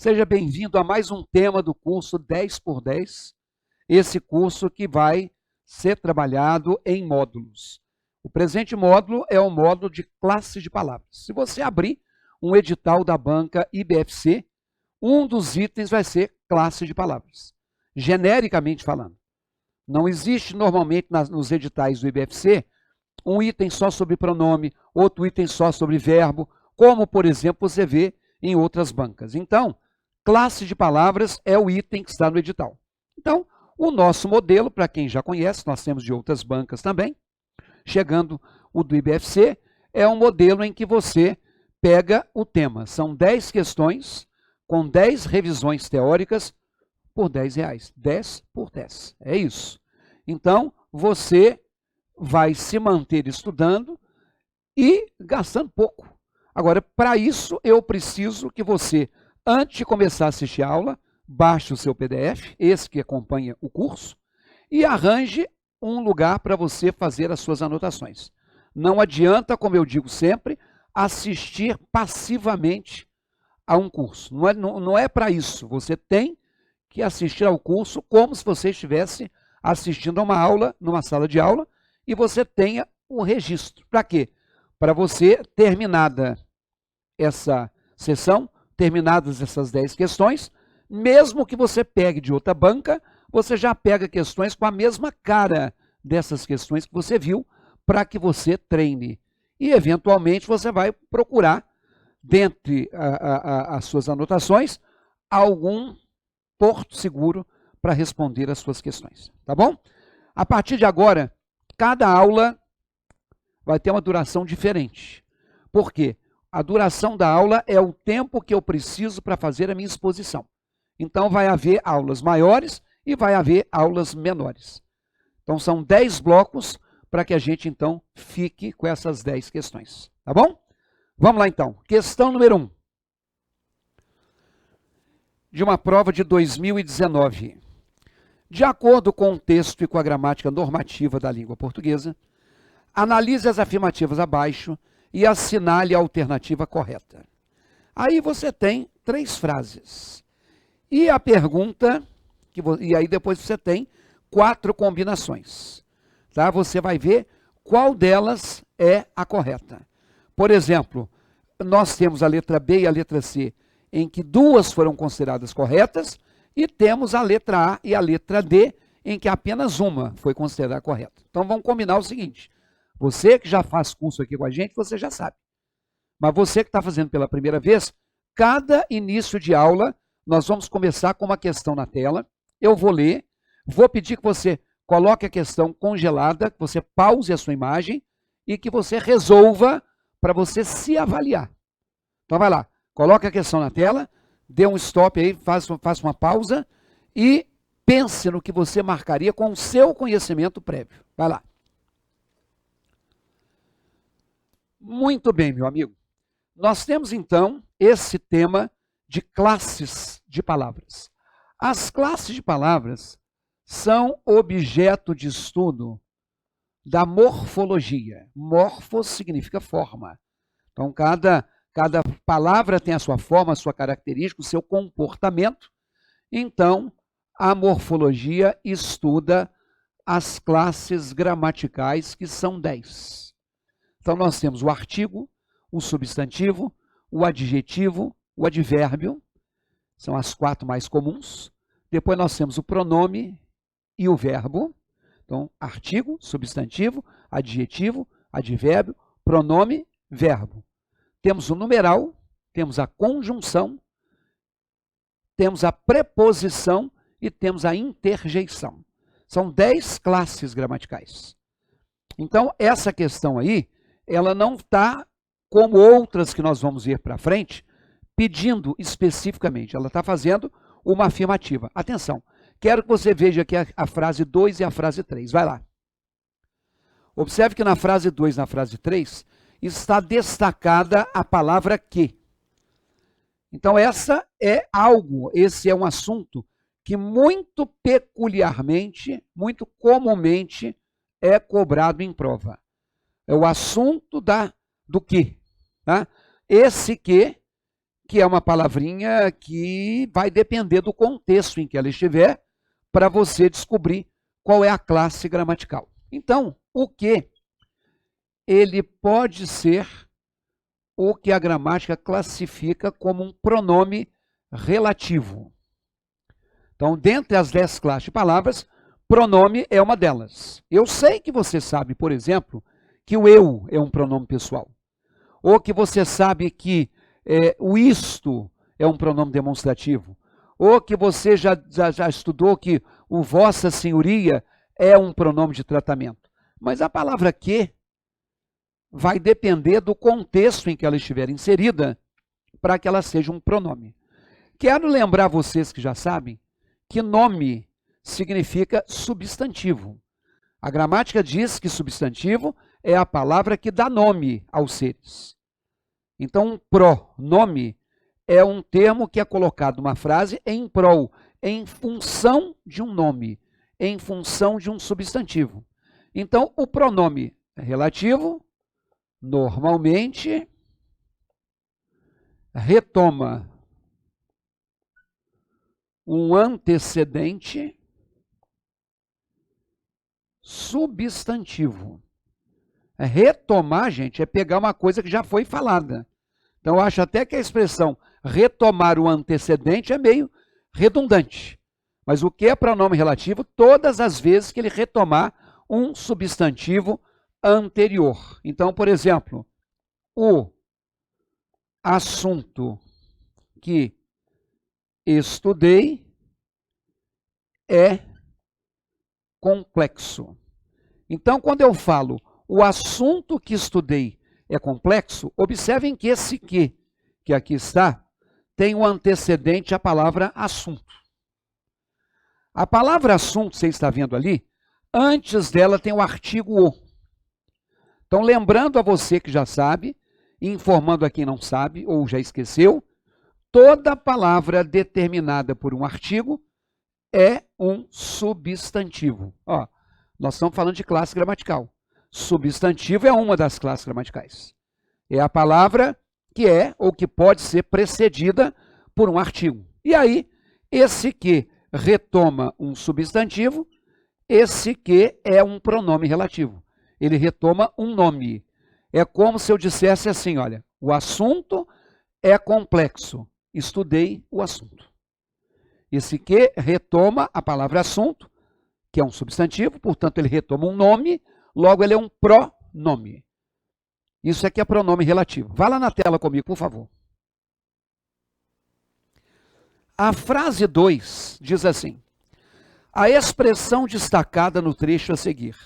Seja bem-vindo a mais um tema do curso 10 por 10, esse curso que vai ser trabalhado em módulos. O presente módulo é o módulo de classe de palavras. Se você abrir um edital da banca IBFC, um dos itens vai ser classe de palavras, genericamente falando. Não existe normalmente nos editais do IBFC um item só sobre pronome, outro item só sobre verbo, como, por exemplo, você vê em outras bancas. Então, classe de palavras é o item que está no edital. Então, o nosso modelo, para quem já conhece, nós temos de outras bancas também, chegando o do IBFC, é um modelo em que você pega o tema. São 10 questões com 10 revisões teóricas por R$10. 10 por 10. É isso. Então, você vai se manter estudando e gastando pouco. Agora, para isso, eu preciso que você, antes de começar a assistir a aula, baixe o seu PDF, esse que acompanha o curso, e arranje um lugar para você fazer as suas anotações. Não adianta, como eu digo sempre, assistir passivamente a um curso. Não é para isso. Você tem que assistir ao curso como se você estivesse assistindo a uma aula, numa sala de aula, e você tenha o registro. Para quê? Para você, terminada essa sessão, terminadas essas 10 questões, mesmo que você pegue de outra banca, você já pega questões com a mesma cara dessas questões que você viu, para que você treine. E, eventualmente, você vai procurar, dentre as suas anotações, algum porto seguro para responder as suas questões. Tá bom? A partir de agora, cada aula vai ter uma duração diferente. Por quê? A duração da aula é o tempo que eu preciso para fazer a minha exposição. Então, vai haver aulas maiores e vai haver aulas menores. Então, são 10 blocos para que a gente, então, fique com essas 10 questões. Tá bom? Vamos lá, então. Questão número 1. De uma prova de 2019. De acordo com o texto e com a gramática normativa da língua portuguesa, analise as afirmativas abaixo e assinale a alternativa correta. Aí você tem 3 frases. E a pergunta, e aí depois você tem 4 combinações. Tá? Você vai ver qual delas é a correta. Por exemplo, nós temos a letra B e a letra C, em que 2 foram consideradas corretas, e temos a letra A e a letra D, em que apenas uma foi considerada correta. Então vamos combinar o seguinte: você que já faz curso aqui com a gente, você já sabe. Mas você que está fazendo pela primeira vez, cada início de aula, nós vamos começar com uma questão na tela. Eu vou ler, vou pedir que você coloque a questão congelada, que você pause a sua imagem e que você resolva para você se avaliar. Então vai lá, coloque a questão na tela, dê um stop aí, faça uma pausa e pense no que você marcaria com o seu conhecimento prévio. Vai lá. Muito bem, meu amigo. Nós temos, então, esse tema de classes de palavras. As classes de palavras são objeto de estudo da morfologia. Morfos significa forma. Então, cada palavra tem a sua forma, a sua característica, o seu comportamento. Então, a morfologia estuda as classes gramaticais, que são 10. Então, nós temos o artigo, o substantivo, o adjetivo, o advérbio, são as 4 mais comuns. Depois nós temos o pronome e o verbo. Então, artigo, substantivo, adjetivo, advérbio, pronome, verbo. Temos o numeral, temos a conjunção, temos a preposição e temos a interjeição. São 10 classes gramaticais. Então, essa questão aí, ela não está, como outras que nós vamos ver para frente, pedindo especificamente. Ela está fazendo uma afirmativa. Atenção, quero que você veja aqui a frase 2 e a frase 3. Vai lá. Observe que na frase 2 e na frase 3 está destacada a palavra que. Então, essa é algo, esse é um assunto que muito peculiarmente, muito comumente é cobrado em prova. É o assunto do que. Tá? Esse que que é uma palavrinha que vai depender do contexto em que ela estiver para você descobrir qual é a classe gramatical. Então, o que ele pode ser o que a gramática classifica como um pronome relativo. Então, dentre as 10 classes de palavras, pronome é uma delas. Eu sei que você sabe, por exemplo, que o eu é um pronome pessoal. Ou que você sabe que o isto é um pronome demonstrativo. Ou que você já estudou que o vossa senhoria é um pronome de tratamento. Mas a palavra que vai depender do contexto em que ela estiver inserida para que ela seja um pronome. Quero lembrar vocês que já sabem que nome significa substantivo. A gramática diz que substantivo é a palavra que dá nome aos seres. Então, um pronome é um termo que é colocado numa frase em prol, em função de um nome, em função de um substantivo. Então, o pronome relativo, normalmente, retoma um antecedente substantivo. Retomar, gente, é pegar uma coisa que já foi falada. Então, eu acho até que a expressão retomar o antecedente é meio redundante. Mas o que é pronome relativo? Todas as vezes que ele retomar um substantivo anterior. Então, por exemplo, o assunto que estudei é complexo. Então, quando eu falo o assunto que estudei é complexo, observem que esse que aqui está, tem um antecedente à palavra assunto. A palavra assunto, você está vendo ali, antes dela tem o artigo o. Então, lembrando a você que já sabe, e informando a quem não sabe ou já esqueceu, toda palavra determinada por um artigo é um substantivo. Ó, nós estamos falando de classe gramatical. Substantivo é uma das classes gramaticais. É a palavra que é ou que pode ser precedida por um artigo. E aí, esse que retoma um substantivo, esse que é um pronome relativo. Ele retoma um nome. É como se eu dissesse assim, olha, o assunto é complexo. Estudei o assunto. Esse que retoma a palavra assunto, que é um substantivo, portanto ele retoma um nome, logo ele é um pronome. Isso aqui é pronome relativo. Vá lá na tela comigo, por favor. A frase 2 diz assim: a expressão destacada no trecho a seguir.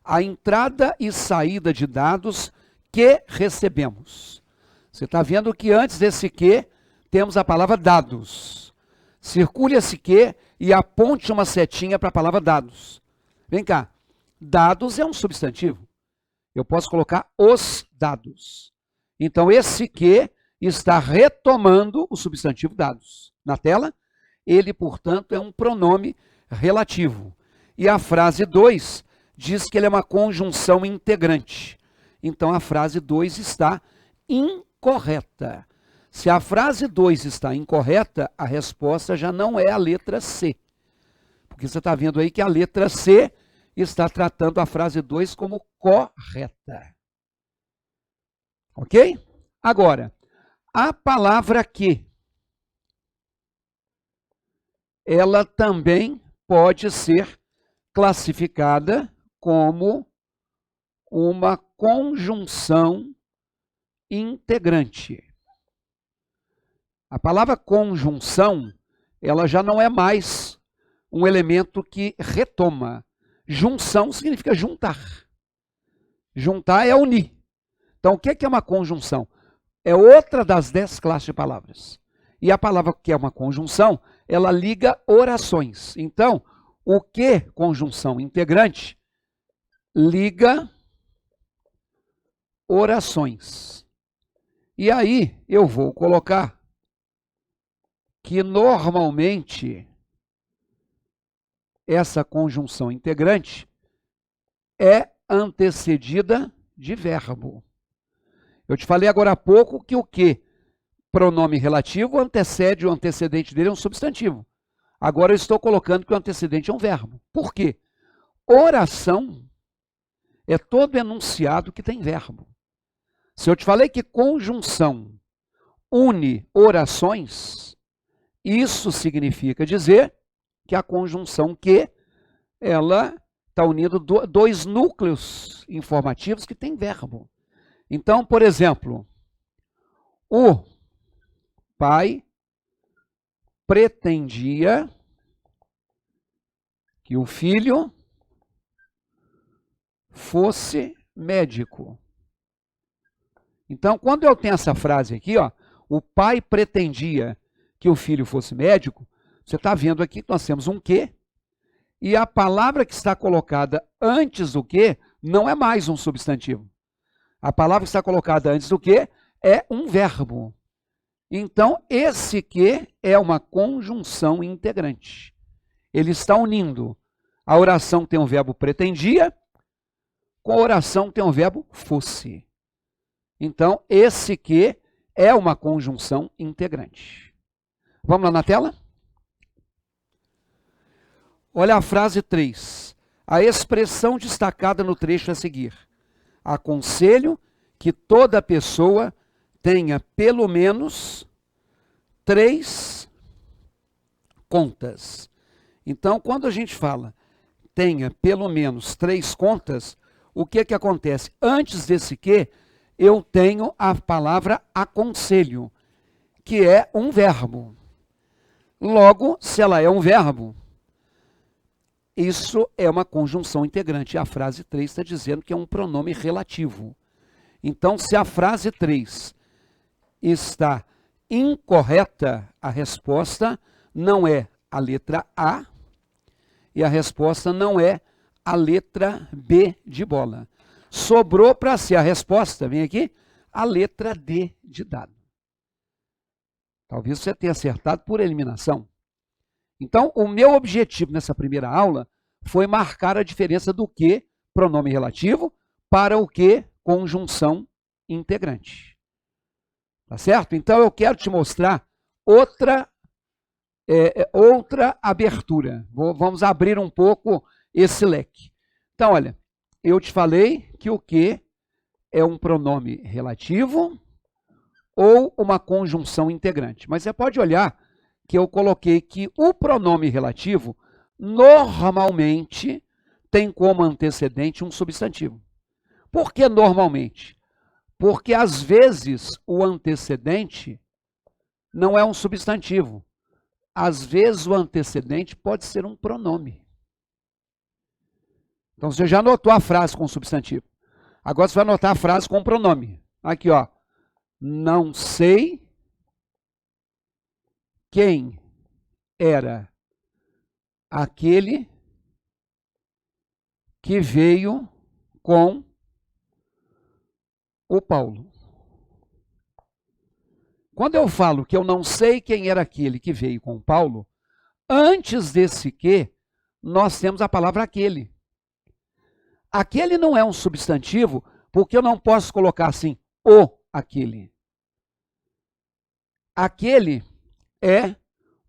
A entrada e saída de dados que recebemos. Você está vendo que antes desse que, temos a palavra dados. Circule esse que e aponte uma setinha para a palavra dados. Vem cá. Dados é um substantivo. Eu posso colocar os dados. Então, esse que está retomando o substantivo dados. Na tela, ele, portanto, é um pronome relativo. E a frase 2 diz que ele é uma conjunção integrante. Então, a frase 2 está incorreta. Se a frase 2 está incorreta, a resposta já não é a letra C. Porque você está vendo aí que a letra C está tratando a frase 2 como correta. Ok? Agora, a palavra que, ela também pode ser classificada como uma conjunção integrante. A palavra conjunção, ela já não é mais um elemento que retoma. Junção significa juntar. Juntar é unir. Então, o que é uma conjunção? É outra das 10 classes de palavras. E a palavra que é uma conjunção, ela liga orações. Então, o que, conjunção integrante, liga orações. E aí, eu vou colocar que normalmente essa conjunção integrante é antecedida de verbo. Eu te falei agora há pouco que o que pronome relativo antecede, o antecedente dele é um substantivo. Agora eu estou colocando que o antecedente é um verbo. Por quê? Oração é todo enunciado que tem verbo. Se eu te falei que conjunção une orações, isso significa dizer que a conjunção que ela está unindo dois núcleos informativos que têm verbo. Então, por exemplo, o pai pretendia que o filho fosse médico. Então, quando eu tenho essa frase aqui, ó, o pai pretendia que o filho fosse médico, você está vendo aqui que nós temos um que, e a palavra que está colocada antes do que não é mais um substantivo. A palavra que está colocada antes do que é um verbo. Então, esse que é uma conjunção integrante. Ele está unindo a oração que tem o verbo pretendia com a oração que tem o verbo fosse. Então, esse que é uma conjunção integrante. Vamos lá na tela? Olha a frase 3. A expressão destacada no trecho a seguir. Aconselho que toda pessoa tenha pelo menos 3 contas. Então, quando a gente fala tenha pelo menos 3 contas, o que acontece? Antes desse que, eu tenho a palavra aconselho, que é um verbo. Logo, se ela é um verbo, isso é uma conjunção integrante. A frase 3 está dizendo que é um pronome relativo. Então, se a frase 3 está incorreta, a resposta não é a letra A e a resposta não é a letra B de bola. Sobrou para ser a resposta, vem aqui, a letra D de dado. Talvez você tenha acertado por eliminação. Então, o meu objetivo nessa primeira aula foi marcar a diferença do que, pronome relativo, para o que, conjunção integrante. Tá certo? Então, eu quero te mostrar outra abertura. Vamos abrir um pouco esse leque. Então, olha, eu te falei que o que é um pronome relativo ou uma conjunção integrante. Mas você pode olhar que eu coloquei que o pronome relativo normalmente tem como antecedente um substantivo. Por que normalmente? Porque às vezes o antecedente não é um substantivo. Às vezes o antecedente pode ser um pronome. Então você já anotou a frase com substantivo. Agora você vai anotar a frase com pronome. Aqui, ó. Não sei quem era aquele que veio com o Paulo. Quando eu falo que eu não sei quem era aquele que veio com o Paulo, antes desse que, nós temos a palavra aquele. Aquele não é um substantivo, porque eu não posso colocar assim, o aquele. Aquele é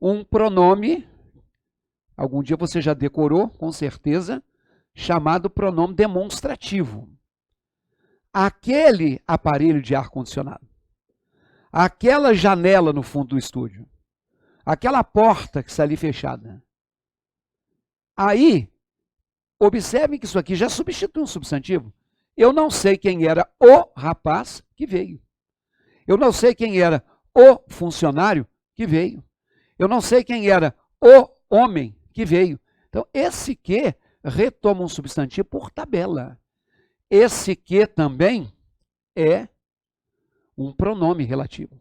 um pronome, algum dia você já decorou, com certeza, chamado pronome demonstrativo. Aquele aparelho de ar-condicionado, aquela janela no fundo do estúdio, aquela porta que está ali fechada. Aí, observem que isso aqui já substitui um substantivo. Eu não sei quem era o rapaz que veio. Eu não sei quem era o funcionário que veio. Eu não sei quem era o homem que veio. Então, esse que retoma um substantivo por tabela. Esse que também é um pronome relativo.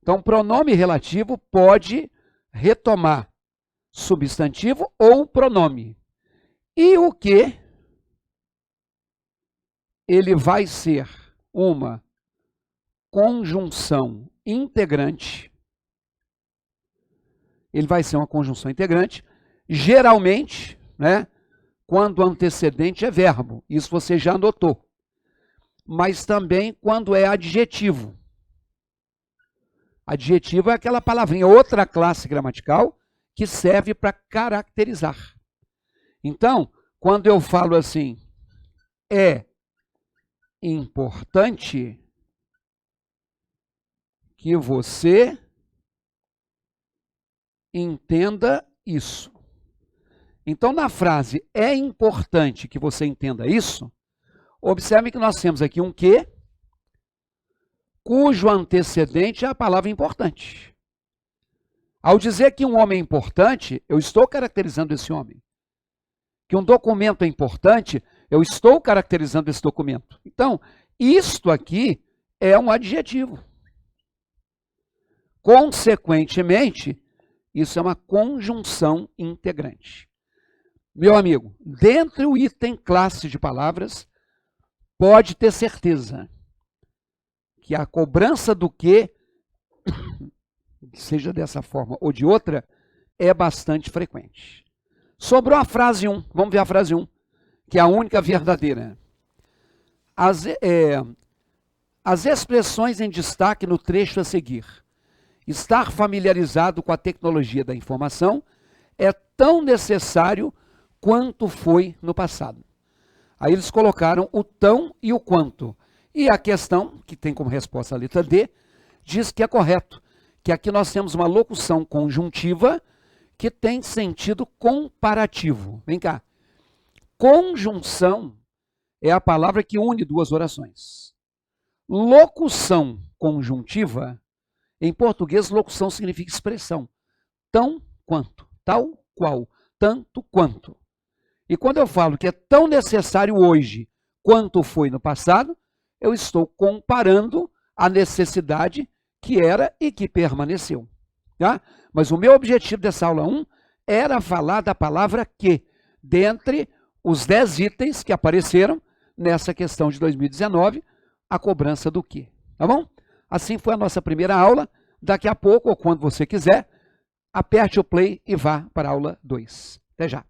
Então, pronome relativo pode retomar substantivo ou pronome. E o que ele vai ser uma conjunção integrante. Ele vai ser uma conjunção integrante, geralmente, né, quando o antecedente é verbo. Isso você já anotou. Mas também quando é adjetivo. Adjetivo é aquela palavrinha, outra classe gramatical que serve para caracterizar. Então, quando eu falo assim, é importante que você entenda isso. Então, na frase, é importante que você entenda isso, observe que nós temos aqui um que, cujo antecedente é a palavra importante. Ao dizer que um homem é importante, eu estou caracterizando esse homem. Que um documento é importante, eu estou caracterizando esse documento. Então, isto aqui é um adjetivo. Consequentemente, isso é uma conjunção integrante. Meu amigo, dentro do item classe de palavras, pode ter certeza que a cobrança do que, seja dessa forma ou de outra, é bastante frequente. Sobrou a frase 1, vamos ver a frase 1, que é a única verdadeira. As expressões em destaque no trecho a seguir. Estar familiarizado com a tecnologia da informação é tão necessário quanto foi no passado. Aí eles colocaram o tão e o quanto. E a questão, que tem como resposta a letra D, diz que é correto, que aqui nós temos uma locução conjuntiva que tem sentido comparativo. Vem cá. Conjunção é a palavra que une duas orações. Locução conjuntiva, em português, locução significa expressão. Tão quanto, tal qual, tanto quanto. E quando eu falo que é tão necessário hoje quanto foi no passado, eu estou comparando a necessidade que era e que permaneceu. Tá? Mas o meu objetivo dessa aula 1 era falar da palavra que, dentre os 10 itens que apareceram nessa questão de 2019, a cobrança do que. Tá bom? Assim foi a nossa primeira aula. Daqui a pouco, ou quando você quiser, aperte o play e vá para a aula 2. Até já.